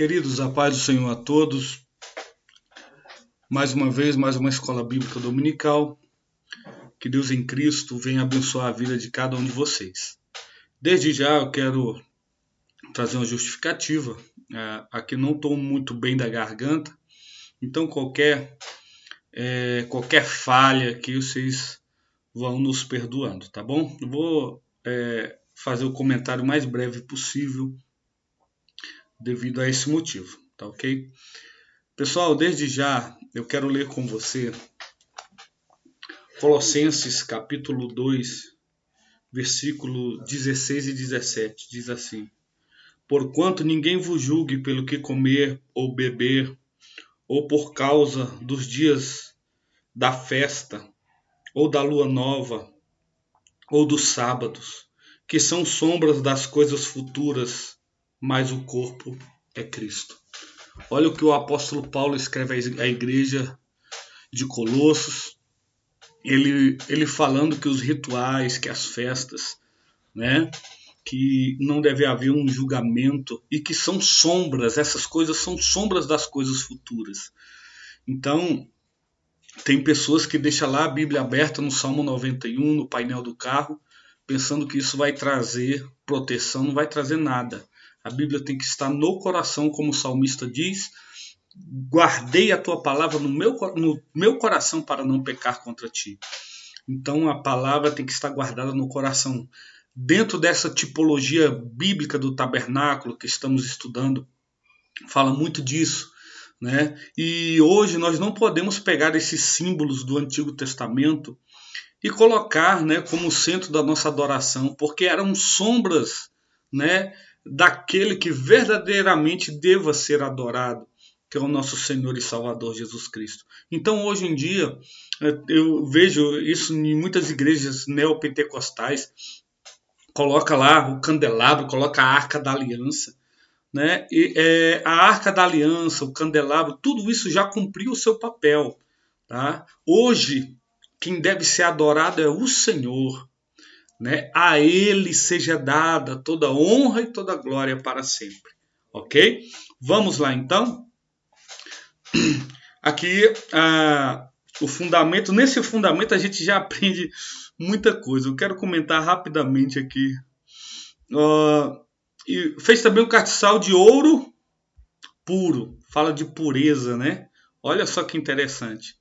Queridos, a paz do Senhor a todos. Mais uma vez, mais uma escola bíblica dominical. Que Deus em Cristo venha abençoar a vida de cada um de vocês. Desde já eu quero trazer uma justificativa. Aqui não estou muito bem da garganta, então qualquer falha que vocês vão nos perdoando, tá bom? Eu vou fazer o comentário mais breve possível devido a esse motivo, tá ok? Pessoal, desde já eu quero ler com você Colossenses capítulo 2, versículo 16 e 17, diz assim: Porquanto ninguém vos julgue pelo que comer ou beber, ou por causa dos dias da festa, ou da lua nova, ou dos sábados, que são sombras das coisas futuras, mas o corpo é Cristo. Olha o que o apóstolo Paulo escreve à igreja de Colossos, ele falando que os rituais, que as festas, né, que não deve haver um julgamento e que são sombras, essas coisas são sombras das coisas futuras. Então, tem pessoas que deixam lá a Bíblia aberta no Salmo 91, no painel do carro, pensando que isso vai trazer proteção, não vai trazer nada. A Bíblia tem que estar no coração, como o salmista diz: guardei a tua palavra no meu coração para não pecar contra ti. Então a palavra tem que estar guardada no coração. Dentro dessa tipologia bíblica do tabernáculo que estamos estudando, fala muito disso, né? E hoje nós não podemos pegar esses símbolos do Antigo Testamento e colocar, né, como centro da nossa adoração, porque eram sombras, né, daquele que verdadeiramente deva ser adorado, que é o nosso Senhor e Salvador Jesus Cristo. Então, hoje em dia, eu vejo isso em muitas igrejas neopentecostais, coloca lá o candelabro, coloca a Arca da Aliança, né? E a Arca da Aliança, o candelabro, tudo isso já cumpriu o seu papel, tá? Hoje, quem deve ser adorado é o Senhor, né? A Ele seja dada toda honra e toda glória para sempre, ok? Vamos lá então? Aqui, o fundamento, nesse fundamento a gente já aprende muita coisa. Eu quero comentar rapidamente aqui. E fez também o castiçal de ouro puro, fala de pureza, né? Olha só que interessante.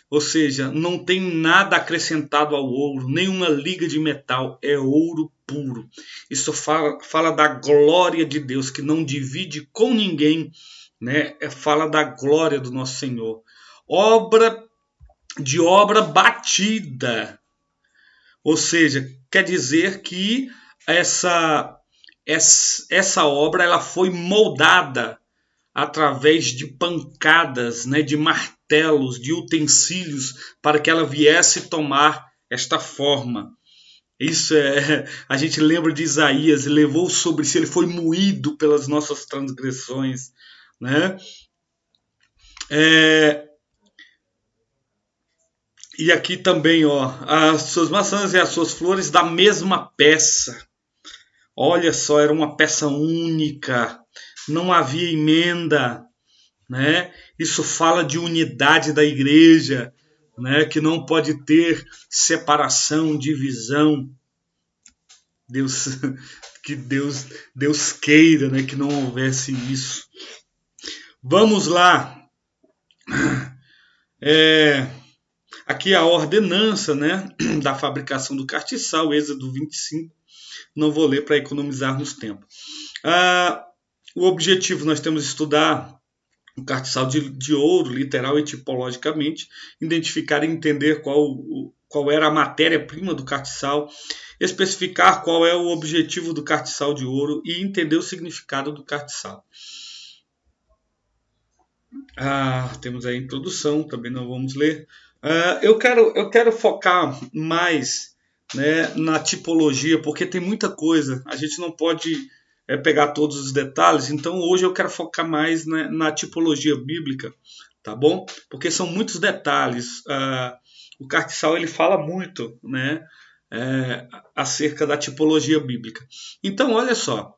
Ou seja, não tem nada acrescentado ao ouro, nenhuma liga de metal, é ouro puro. Isso fala da glória de Deus, que não divide com ninguém, né? Fala da glória do nosso Senhor. Obra batida. Ou seja, quer dizer que essa obra ela foi moldada através de pancadas, né, de martelos, de utensílios, para que ela viesse tomar esta forma. Isso a gente lembra de Isaías, levou sobre si, ele foi moído pelas nossas transgressões, né? E aqui também, ó, as suas maçãs e as suas flores da mesma peça. Olha só, era uma peça única, não havia emenda, né? Isso fala de unidade da igreja, né? Que não pode ter separação, divisão. Que Deus queira, né? Que não houvesse isso. Vamos lá. Aqui a ordenança, né? Da fabricação do castiçal, Êxodo 25. Não vou ler para economizarmos tempo. O objetivo, nós temos que estudar o castiçal de ouro, literal e tipologicamente, identificar e entender qual era a matéria-prima do castiçal, especificar qual é o objetivo do castiçal de ouro e entender o significado do castiçal. Temos a introdução, também não vamos ler. Eu quero focar mais, né, na tipologia, porque tem muita coisa, a gente não pode pegar todos os detalhes, então hoje eu quero focar mais na tipologia bíblica, tá bom? Porque são muitos detalhes. O castiçal ele fala muito, né, acerca da tipologia bíblica. Então, olha só,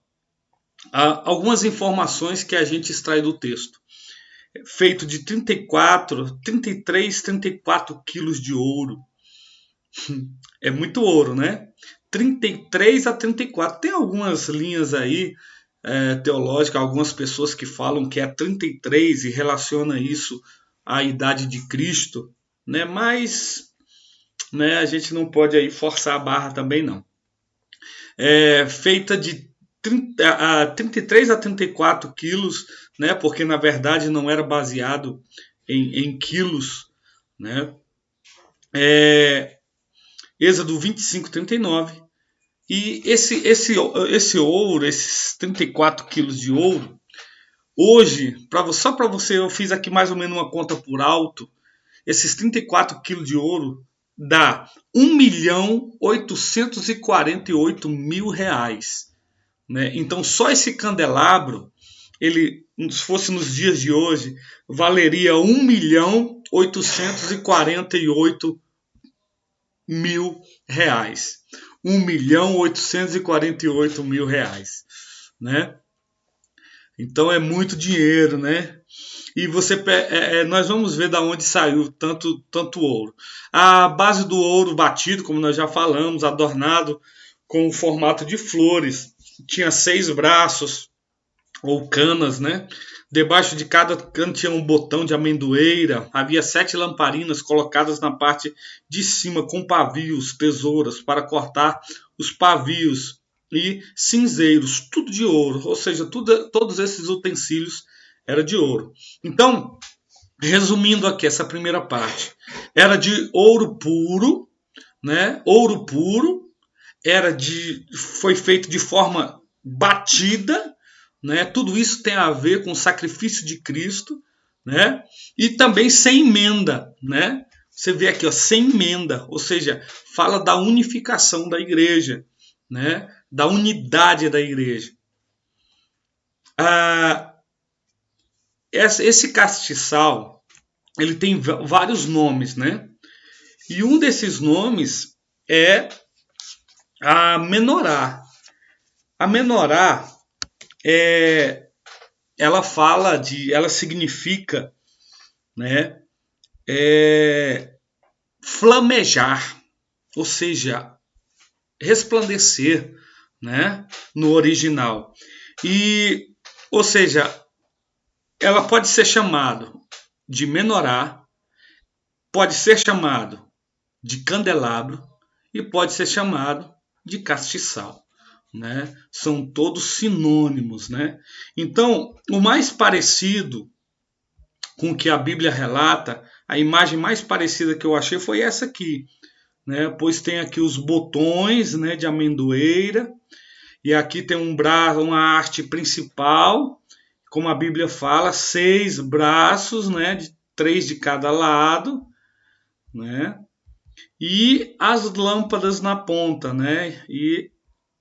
algumas informações que a gente extrai do texto. Feito de 33, 34 quilos de ouro. É muito ouro, né? 33 a 34. Tem algumas linhas aí teológicas, algumas pessoas que falam que é 33 e relaciona isso à idade de Cristo, né? Mas, né, a gente não pode aí forçar a barra também não. Feita de 33 a 34 quilos, né? Porque na verdade não era baseado em quilos, né? Êxodo 25, 39. E esse ouro, esses 34 quilos de ouro, hoje, só para você, eu fiz aqui mais ou menos uma conta por alto, esses 34 quilos de ouro dá 1.848.000 reais. Né? Então, só esse candelabro, ele, se fosse nos dias de hoje, valeria 1.848.000 reais. 1.848.000 reais, né? Então é muito dinheiro, né? E nós vamos ver da onde saiu tanto ouro. A base do ouro batido, como nós já falamos, adornado com o formato de flores, tinha 6 braços ou canas, né? Debaixo de cada cano tinha um botão de amendoeira. Havia 7 lamparinas colocadas na parte de cima com pavios, tesouras para cortar os pavios e cinzeiros, tudo de ouro. Ou seja, todos esses utensílios eram de ouro. Então, resumindo aqui essa primeira parte, era de ouro puro, né? Ouro puro, foi feito de forma batida, né? Tudo isso tem a ver com o sacrifício de Cristo, né? E também sem emenda, né? Você vê aqui, ó, sem emenda, ou seja, fala da unificação da igreja, né? Da unidade da igreja. Esse castiçal, ele tem vários nomes, né? E um desses nomes é a menorá. A menorá ela significa, né, flamejar, ou seja, resplandecer, né, no original. E, ou seja, ela pode ser chamado de menorá, pode ser chamado de candelabro e pode ser chamado de castiçal. Né? São todos sinônimos, né? Então, o mais parecido com o que a Bíblia relata, a imagem mais parecida que eu achei foi essa aqui, né? Pois tem aqui os botões, né, de amendoeira, e aqui tem um braço, uma arte principal, como a Bíblia fala, 6 braços, né, 3 de cada lado, né? E as lâmpadas na ponta, né? E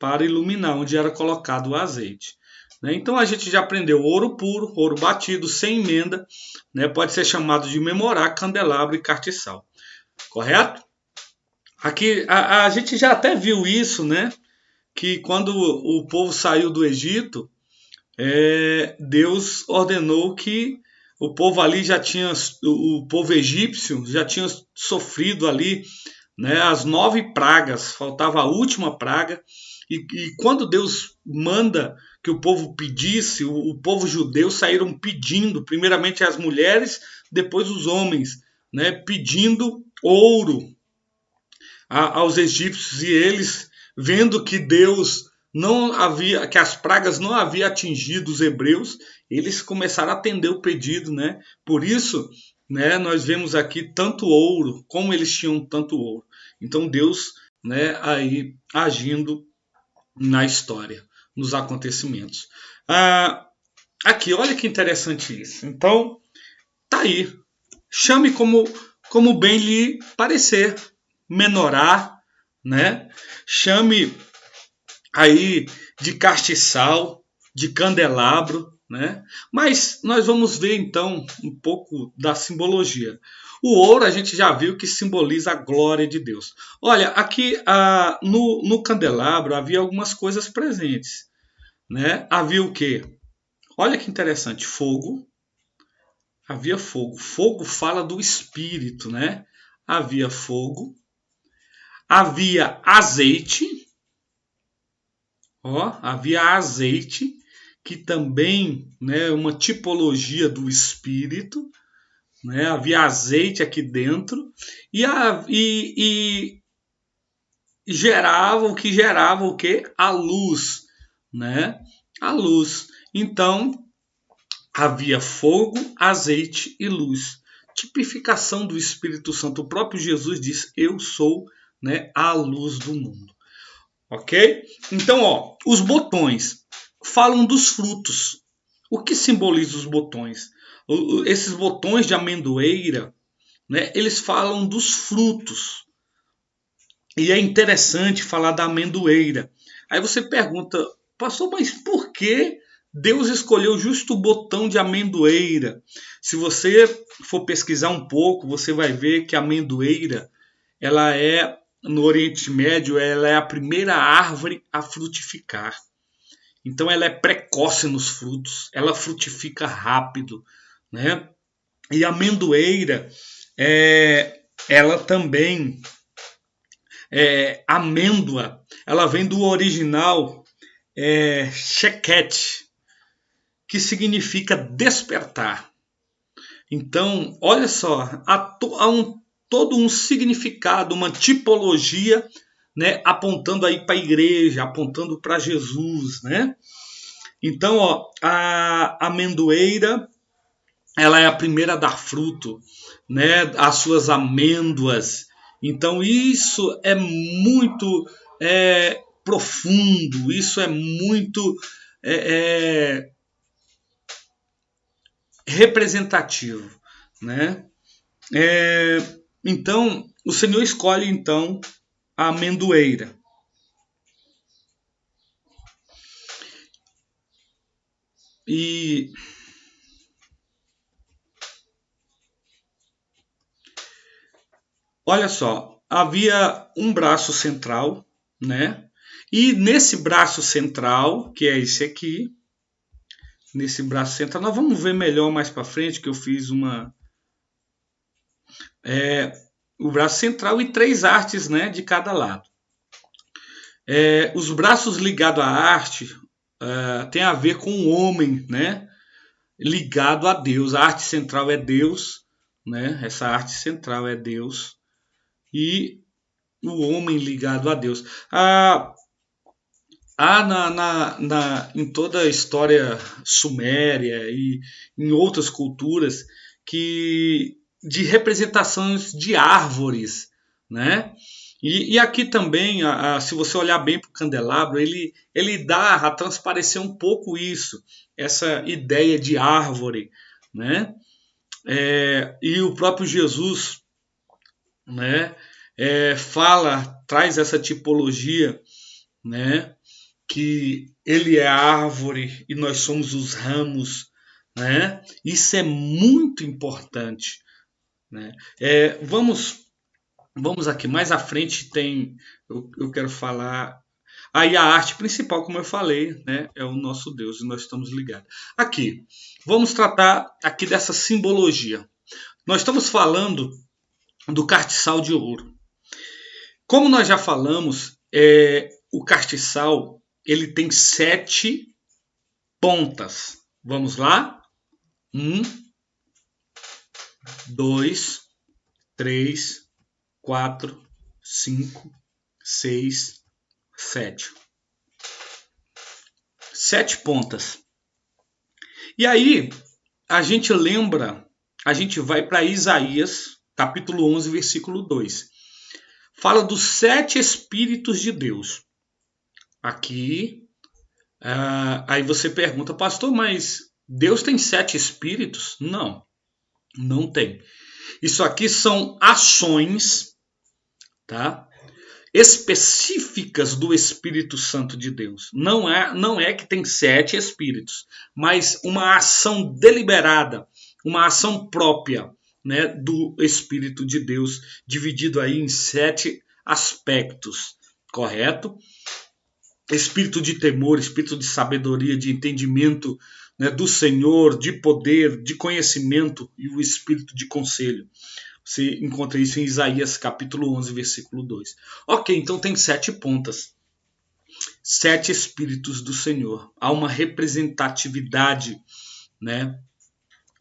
para iluminar, onde era colocado o azeite. Né? Então a gente já aprendeu ouro puro, ouro batido, sem emenda, né? Pode ser chamado de memorá, candelabro e castiçal. Correto? Aqui a gente já até viu isso, né? Que quando o povo saiu do Egito, Deus ordenou que o povo ali o povo egípcio já tinha sofrido ali, né, as 9 pragas, faltava a última praga. E quando Deus manda que o povo pedisse, o povo judeu saíram pedindo, primeiramente as mulheres, depois os homens, né, pedindo ouro aos egípcios, e eles, vendo que Deus não havia, que as pragas não haviam atingido os hebreus, eles começaram a atender o pedido, né? Por isso, né, nós vemos aqui tanto ouro, como eles tinham tanto ouro. Então Deus, né, aí agindo na história, nos acontecimentos. Aqui, olha que interessante isso. Então, tá aí. Chame como bem lhe parecer. Menorá, né? Chame aí de castiçal, de candelabro, né? Mas nós vamos ver então um pouco da simbologia. O ouro a gente já viu que simboliza a glória de Deus. Olha, aqui no candelabro havia algumas coisas presentes. né, havia o quê? Olha que interessante, fogo. Havia fogo. Fogo fala do espírito, né? Havia fogo. Havia azeite. Havia azeite, que também, né, uma tipologia do espírito, né? Havia azeite aqui dentro e gerava o que gerava o que? A luz, né? A luz. Então havia fogo, azeite e luz. Tipificação do Espírito Santo. O próprio Jesus diz: Eu sou, né, a luz do mundo. Ok? Então, os botões falam dos frutos. O que simboliza os botões? Esses botões de amendoeira, né, eles falam dos frutos. E é interessante falar da amendoeira. Aí você pergunta, pastor, mas por que Deus escolheu justo o botão de amendoeira? Se você for pesquisar um pouco, você vai ver que a amendoeira, ela é, no Oriente Médio, ela é a primeira árvore a frutificar. Então ela é precoce nos frutos, ela frutifica rápido, né? E a amendoeira, ela também amêndoa, ela vem do original chequete, que significa despertar. Então, olha só, há todo um significado, uma tipologia, né, apontando aí para a igreja, apontando para Jesus, né? Então, a amendoeira, ela é a primeira a dar fruto, né? As suas amêndoas. Então isso é muito profundo, isso é muito representativo, né? Então o Senhor escolhe então a amendoeira. E olha só, havia um braço central, né? E nesse braço central, que é esse aqui, nesse braço central, nós vamos ver melhor mais para frente, que eu fiz o braço central e 3 hastes, né, de cada lado. Os braços ligados à haste tem a ver com o homem, né, ligado a Deus. A haste central é Deus, né? Essa haste central é Deus e o homem ligado a Deus. Em toda a história suméria e em outras culturas de representações de árvores, né? E aqui também, se você olhar bem para o candelabro, ele dá a transparecer um pouco isso, essa ideia de árvore, né? E o próprio Jesus, né, traz essa tipologia, né? Que ele é a árvore e nós somos os ramos, né? Isso é muito importante, né? Vamos aqui mais à frente eu quero falar aí a arte principal, como eu falei, né? É o nosso Deus e nós estamos ligados. Aqui vamos tratar aqui dessa simbologia. Nós estamos falando do castiçal de ouro. Como nós já falamos, o castiçal ele tem 7 pontas. Vamos lá? 1, 2, 3, 4, 5, 6, 7. 7 pontas. E aí, a gente vai para Isaías, capítulo 11, versículo 2. Fala dos 7 Espíritos de Deus. Aqui, aí você pergunta, pastor, mas Deus tem 7 Espíritos? Não, não tem. Isso aqui são ações, tá? Específicas do Espírito Santo de Deus. Não é que tem 7 Espíritos, mas uma ação deliberada, uma ação própria, né, do Espírito de Deus, dividido aí em 7 aspectos, correto? espírito de temor, espírito de sabedoria, de entendimento, né, do Senhor, de poder, de conhecimento e o espírito de conselho. Você encontra isso em Isaías capítulo 11, versículo 2. Ok, então tem 7 pontas. 7 espíritos do Senhor. Há uma representatividade, né,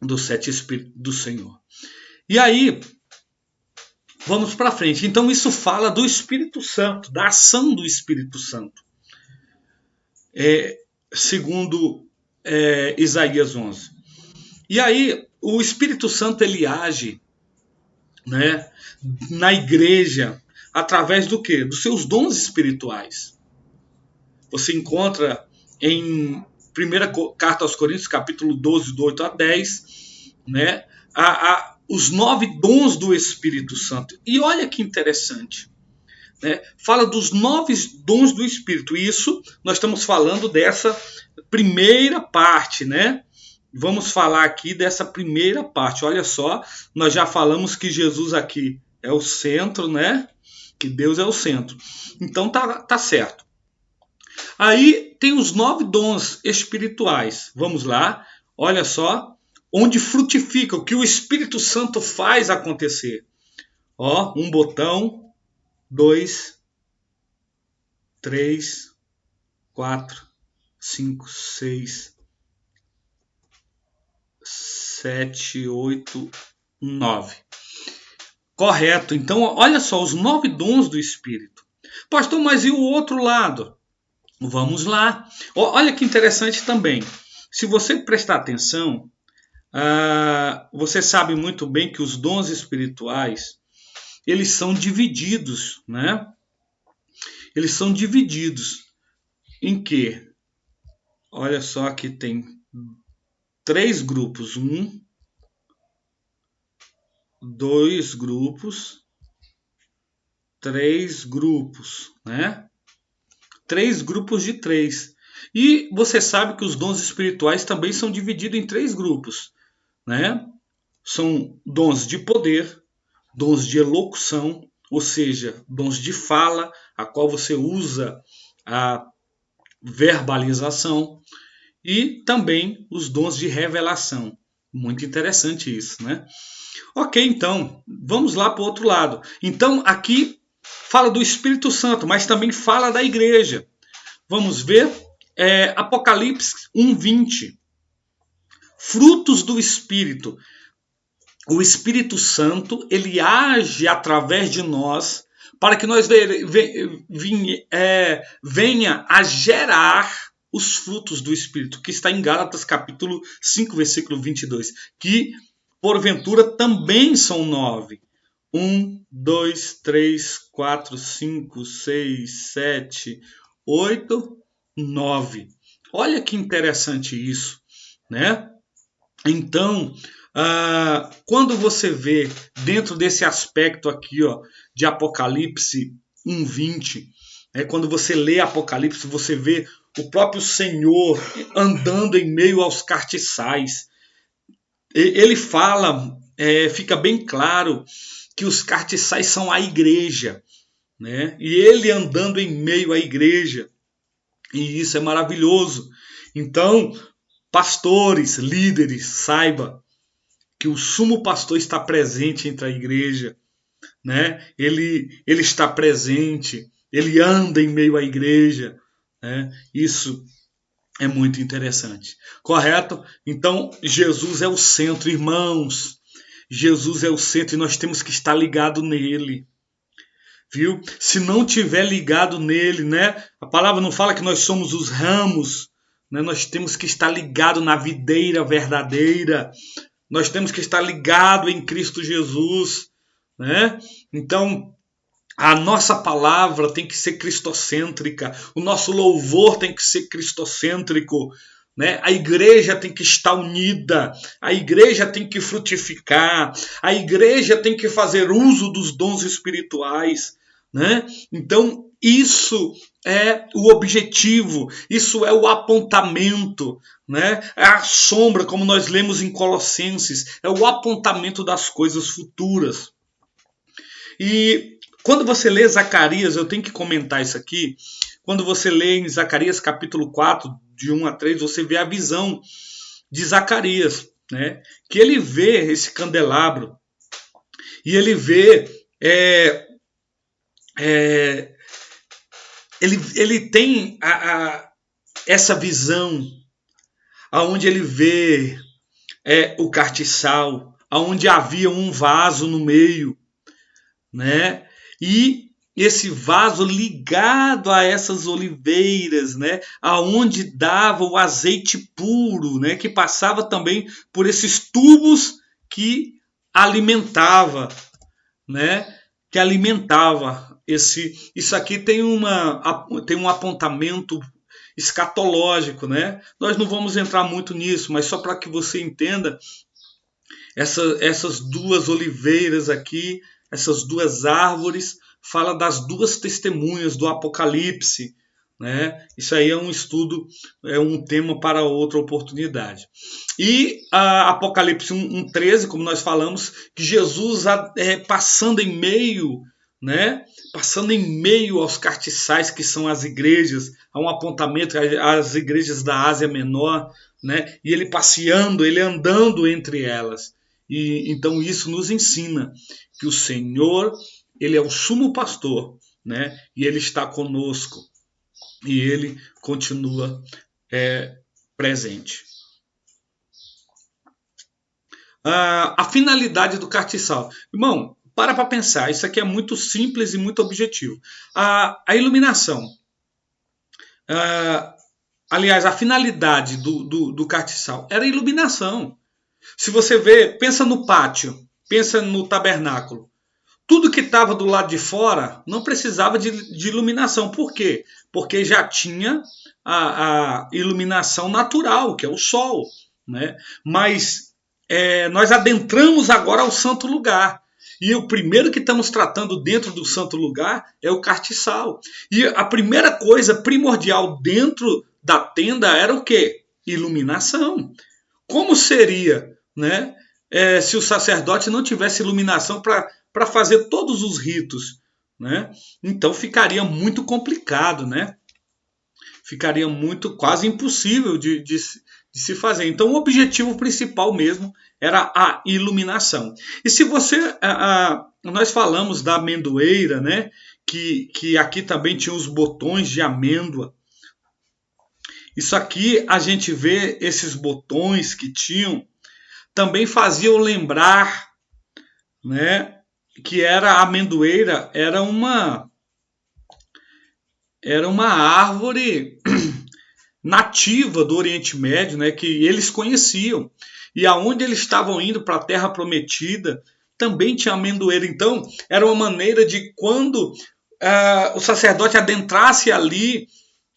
dos 7 espíritos do Senhor. E aí, vamos para frente. Então isso fala do Espírito Santo, da ação do Espírito Santo. Segundo Isaías 11. E aí, o Espírito Santo ele age, né, na igreja através do quê? Dos seus dons espirituais. Você encontra em 1 Carta aos Coríntios, capítulo 12, do 8 a 10, né, os 9 dons do Espírito Santo. E olha que interessante, né? Fala dos 9 dons do Espírito. Isso nós estamos falando dessa primeira parte, né? Vamos falar aqui dessa primeira parte. Olha só, nós já falamos que Jesus aqui é o centro, né? Que Deus é o centro. Então tá certo. Aí tem os 9 dons espirituais. Vamos lá, olha só, onde frutifica, o que o Espírito Santo faz acontecer. Ó, um botão, 2, 3, 4, 5, 6, 7, 8, 9. Correto. Então, olha só, os 9 dons do Espírito. Pastor, mas e o outro lado? Vamos lá. Olha que interessante também. Se você prestar atenção, você sabe muito bem que os dons espirituais, eles são divididos, né? Eles são divididos em quê? Olha só que tem 3 grupos. 1, 2 grupos, 3 grupos, né? 3 grupos de 3. E você sabe que os dons espirituais também são divididos em 3 grupos, né? São dons de poder, dons de elocução, ou seja, dons de fala, a qual você usa a verbalização, e também os dons de revelação. Muito interessante isso, né? Ok, então, vamos lá para o outro lado. Então, aqui fala do Espírito Santo, mas também fala da igreja. Vamos ver Apocalipse 1:20. Frutos do Espírito. O Espírito Santo, ele age através de nós para que nós venha a gerar os frutos do Espírito, que está em Gálatas capítulo 5, versículo 22, que porventura também são 9. 1, 2, 3, 4, 5, 6, 7, 8, 9. Olha que interessante isso, né? Então, quando você vê dentro desse aspecto aqui, ó, de Apocalipse 1:20, quando você lê Apocalipse, você vê o próprio Senhor andando em meio aos cartiçais. Ele fala, fica bem claro que os cartiçais são a igreja, né? E ele andando em meio à igreja. E isso é maravilhoso. Então, pastores, líderes, saiba que o sumo pastor está presente entre a igreja, né? Ele está presente, ele anda em meio à igreja, né? Isso é muito interessante. Correto? Então, Jesus é o centro, irmãos. Jesus é o centro e nós temos que estar ligado nele. Viu? Se não tiver ligado nele, né? A palavra não fala que nós somos os ramos, né? Nós temos que estar ligado na videira verdadeira. Nós temos que estar ligado em Cristo Jesus, né? Então, a nossa palavra tem que ser cristocêntrica, o nosso louvor tem que ser cristocêntrico, né? A igreja tem que estar unida, a igreja tem que frutificar, a igreja tem que fazer uso dos dons espirituais, né? Então, isso é o objetivo, isso é o apontamento, né? É a sombra, como nós lemos em Colossenses, é o apontamento das coisas futuras. E quando você lê Zacarias, eu tenho que comentar isso aqui, quando você lê em Zacarias capítulo 4, de 1 a 3, você vê a visão de Zacarias, né? Que ele vê esse candelabro e ele vê ele tem essa visão aonde ele vê o castiçal, aonde havia um vaso no meio, né? E esse vaso ligado a essas oliveiras, né? Aonde dava o azeite puro, né? Que passava também por esses tubos que alimentava, né? Que alimentava isso aqui tem um apontamento escatológico, né? Nós não vamos entrar muito nisso, mas só para que você entenda, essas duas oliveiras aqui, essas duas árvores, fala das duas testemunhas do Apocalipse, né? Isso aí é um estudo, é um tema para outra oportunidade. E Apocalipse 1:13, como nós falamos, que Jesus passando em meio, né? Passando em meio aos castiçais que são as igrejas, há um apontamento às igrejas da Ásia Menor, né? E ele passeando, ele andando entre elas. E então isso nos ensina que o Senhor, ele é o sumo pastor, né? E ele está conosco e ele continua presente. A finalidade do castiçal, irmão, para pensar, isso aqui é muito simples e muito objetivo. A iluminação, aliás, a finalidade do castiçal era a iluminação. Se você vê, pensa no pátio, pensa no tabernáculo. Tudo que estava do lado de fora não precisava de iluminação. Por quê? Porque já tinha a iluminação natural, que é o sol, né? Mas nós adentramos agora ao santo lugar. E o primeiro que estamos tratando dentro do santo lugar é o castiçal. E a primeira coisa primordial dentro da tenda era o quê? Iluminação. Como seria, né, se o sacerdote não tivesse iluminação para fazer todos os ritos, né? Então ficaria muito complicado, né? Ficaria quase impossível de se fazer. Então o objetivo principal mesmo era a iluminação. E se você, nós falamos da amendoeira, né? Que aqui também tinha os botões de amêndoa. Isso aqui a gente vê esses botões que tinham, também faziam lembrar, né, que a amendoeira era uma árvore nativa do Oriente Médio, né, que eles conheciam. E aonde eles estavam indo para a Terra Prometida, também tinha amendoeira. Então, era uma maneira de quando o sacerdote adentrasse ali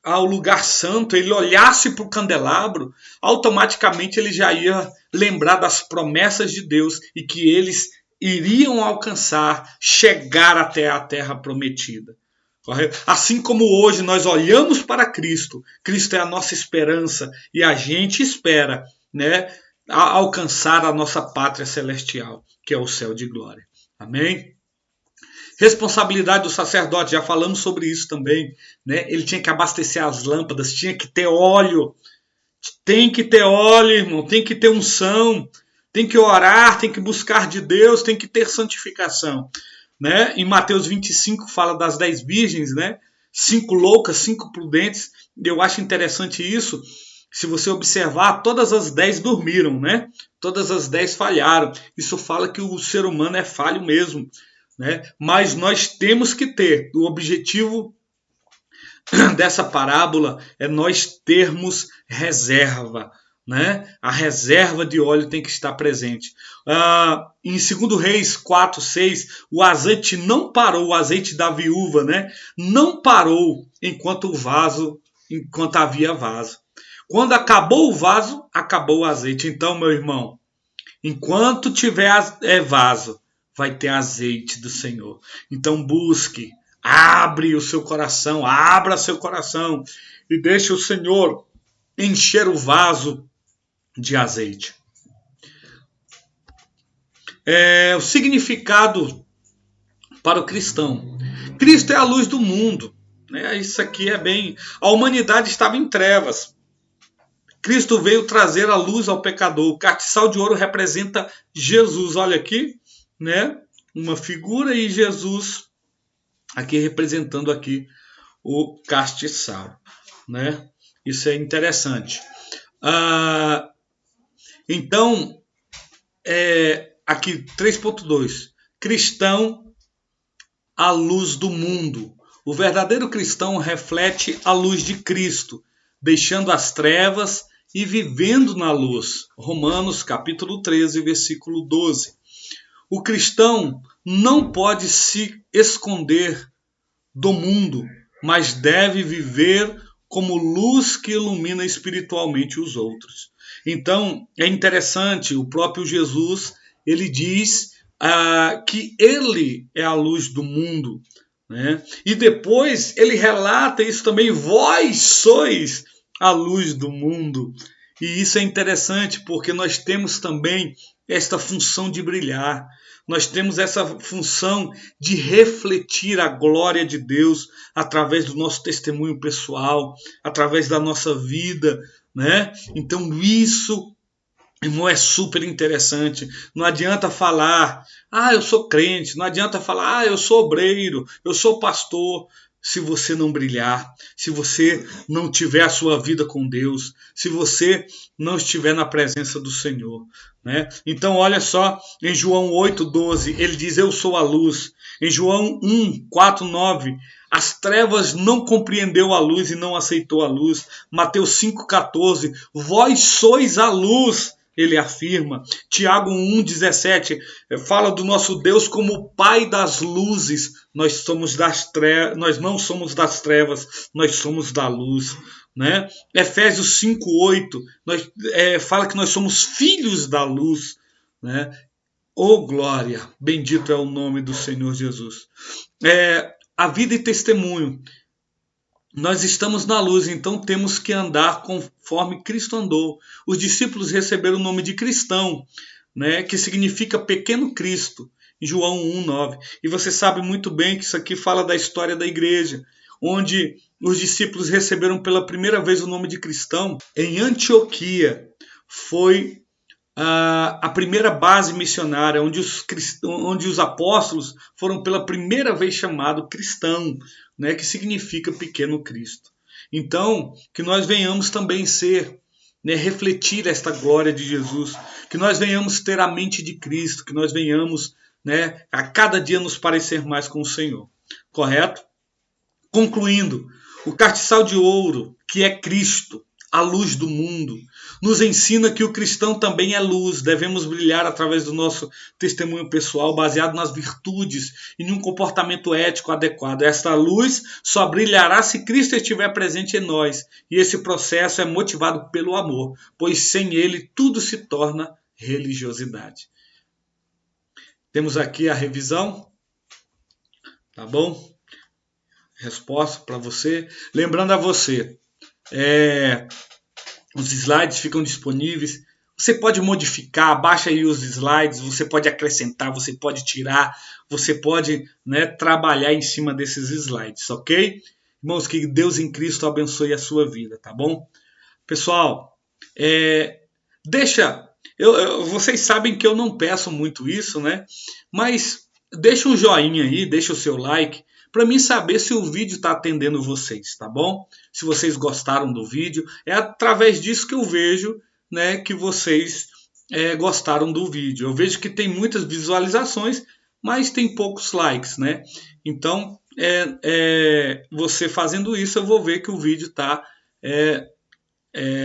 ao lugar santo, ele olhasse para o candelabro, automaticamente ele já ia lembrar das promessas de Deus e que eles iriam alcançar, chegar até a terra prometida. Correto? Assim como hoje nós olhamos para Cristo, Cristo é a nossa esperança e a gente espera, né, alcançar a nossa pátria celestial, que é o céu de glória. Amém? Responsabilidade do sacerdote, já falamos sobre isso também, né? Ele tinha que abastecer as lâmpadas, tinha que ter óleo. Tem que ter óleo, irmão, tem que ter unção, tem que orar, tem que buscar de Deus, tem que ter santificação, né? Em Mateus 25 fala das 10 virgens, né? 5 loucas, 5 prudentes. Eu acho interessante isso. Se você observar, todas as 10 dormiram, né? Todas as 10 falharam. Isso fala que o ser humano é falho mesmo, né? Mas nós temos que ter, o objetivo dessa parábola é nós termos reserva, né? A reserva de óleo tem que estar presente. Em 2 Reis 4:6, o azeite não parou, o azeite da viúva, né? Não parou enquanto havia vaso. Quando acabou o vaso, acabou o azeite. Então, meu irmão, enquanto tiver vaso, vai ter azeite do Senhor. Então busque, abra seu coração e deixe o Senhor encher o vaso de azeite. O significado para o cristão. Cristo é a luz do mundo, né? Isso aqui é bem... A humanidade estava em trevas. Cristo veio trazer a luz ao pecador. O castiçal de ouro representa Jesus. Olha aqui, né? Uma figura e Jesus aqui representando aqui o castiçal, né? Isso é interessante. Então, aqui 3.2. Cristão à luz do mundo. O verdadeiro cristão reflete a luz de Cristo, deixando as trevas e vivendo na luz. Romanos capítulo 13, versículo 12. O cristão não pode se esconder do mundo, mas deve viver como luz que ilumina espiritualmente os outros. Então, é interessante, o próprio Jesus, ele diz que ele é a luz do mundo, né? E depois ele relata isso também, vós sois a luz do mundo. E isso é interessante porque nós temos também esta função de brilhar. Nós temos essa função de refletir a glória de Deus através do nosso testemunho pessoal, através da nossa vida, né? Então isso, irmão, é super interessante. Não adianta falar, eu sou crente, não adianta falar, eu sou obreiro, eu sou pastor, se você não brilhar, se você não tiver a sua vida com Deus, se você não estiver na presença do Senhor, né? Então olha só, em João 8,12, ele diz, eu sou a luz. Em João 1,4,9, as trevas não compreendeu a luz e não aceitou a luz. Mateus 5,14, vós sois a luz, ele afirma. Tiago 1,17 fala do nosso Deus como o Pai das luzes. Nós não somos das trevas, nós somos da luz, né? Efésios 5,8 fala que nós somos filhos da luz, né? Oh glória, bendito é o nome do Senhor Jesus. A vida e testemunho. Nós estamos na luz, então temos que andar conforme Cristo andou. Os discípulos receberam o nome de cristão, né, que significa pequeno Cristo, em João 1,9. E você sabe muito bem que isso aqui fala da história da igreja, onde os discípulos receberam pela primeira vez o nome de cristão. Em Antioquia foi a primeira base missionária, onde os apóstolos foram pela primeira vez chamados cristão, né, que significa pequeno Cristo. Então, que nós venhamos também ser, né, refletir esta glória de Jesus, que nós venhamos ter a mente de Cristo, que nós venhamos, né, a cada dia nos parecer mais com o Senhor. Correto? Concluindo, o castiçal de ouro, que é Cristo, a luz do mundo, nos ensina que o cristão também é luz. Devemos brilhar através do nosso testemunho pessoal, baseado nas virtudes e em um comportamento ético adequado. Esta luz só brilhará se Cristo estiver presente em nós. E esse processo é motivado pelo amor, pois sem ele tudo se torna religiosidade. Temos aqui a revisão, tá bom? Resposta para você. Lembrando a você, os slides ficam disponíveis. Você pode modificar, baixa aí os slides, você pode acrescentar, você pode tirar, você pode, né, trabalhar em cima desses slides, ok? Irmãos, que Deus em Cristo abençoe a sua vida, tá bom? Pessoal, vocês sabem que eu não peço muito isso, né? Mas deixa um joinha aí, deixa o seu like, para mim saber se o vídeo está atendendo vocês, tá bom? Se vocês gostaram do vídeo, é através disso que eu vejo, né, que vocês gostaram do vídeo. Eu vejo que tem muitas visualizações, mas tem poucos likes, né? Então, você fazendo isso, eu vou ver que o vídeo está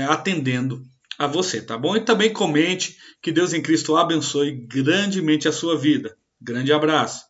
atendendo a você, tá bom? E também comente, que Deus em Cristo abençoe grandemente a sua vida. Grande abraço.